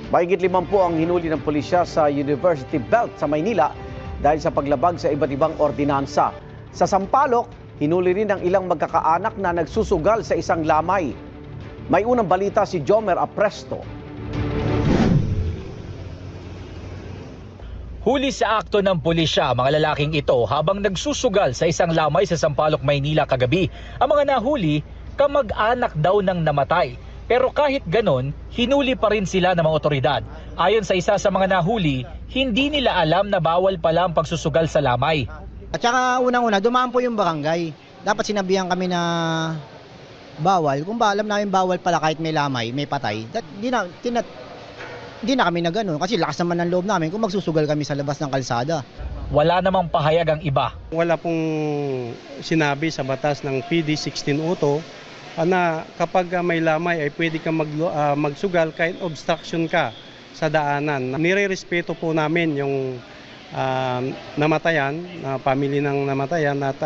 Mahigit 50 ang hinuli ng pulisya sa University Belt sa Maynila dahil sa paglabag sa iba't ibang ordinansa. Sa Sampaloc, hinuli rin ang ilang magkakaanak na nagsusugal sa isang lamay. May unang balita si Jomer Apresto. Huli sa akto ng pulisya mga lalaking ito habang nagsusugal sa isang lamay sa Sampaloc, Maynila kagabi. Ang mga nahuli, kamag-anak daw ng namatay. Pero kahit ganon, hinuli pa rin sila ng mga otoridad. Ayon sa isa sa mga nahuli, hindi nila alam na bawal pala ang pagsusugal sa lamay. At saka unang-una, dumaan po yung barangay. Dapat sinabihan kami na bawal. Kung ba alam namin bawal pala kahit may lamay, may patay, hindi na kami na gano'n. Kasi lakas naman ng loob namin kung magsusugal kami sa labas ng kalsada. Wala namang pahayag ang iba. Wala pong sinabi sa batas ng PD 1602 na kapag may lamay ay pwede kang magsugal kahit obstruction ka sa daanan. Nire-respeto po namin yung namatayan, family ng namatayan at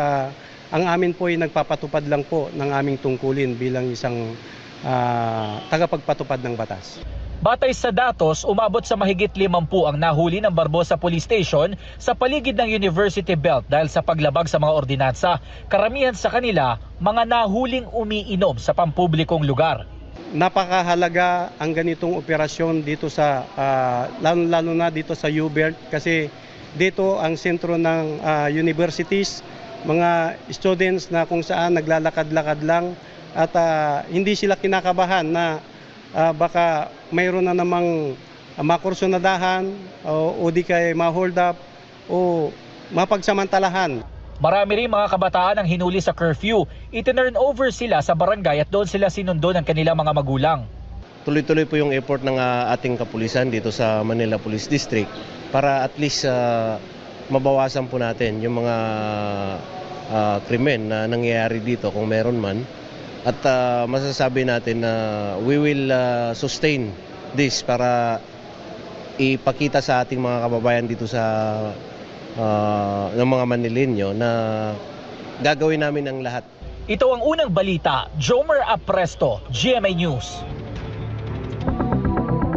ang amin po ay nagpapatupad lang po ng aming tungkulin bilang isang tagapagpatupad ng batas. Batay sa datos, umabot sa mahigit 50 ang nahuli ng Barbosa Police Station sa paligid ng University Belt dahil sa paglabag sa mga ordinansa. Karamihan sa kanila, mga nahuling umiinom sa pampublikong lugar. Napakahalaga ang ganitong operasyon dito sa, lalo na dito sa UBERT kasi dito ang sentro ng universities, mga students na kung saan naglalakad-lakad lang at hindi sila kinakabahan na baka mayroon na namang makursunadahan o di kay ma-hold up o mapagsamantalahan. Marami rin mga kabataan ang hinuli sa curfew. Itinurn over sila sa barangay at doon sila sinundo ng kanilang mga magulang. Tuloy-tuloy po yung effort ng ating kapulisan dito sa Manila Police District para at least mabawasan po natin yung mga krimen na nangyayari dito kung meron man. At masasabi natin na we will sustain this para ipakita sa ating mga kababayan dito sa ng mga Manileño na gagawin namin ang lahat. Ito ang unang balita. Jomer Apresto, GMA News.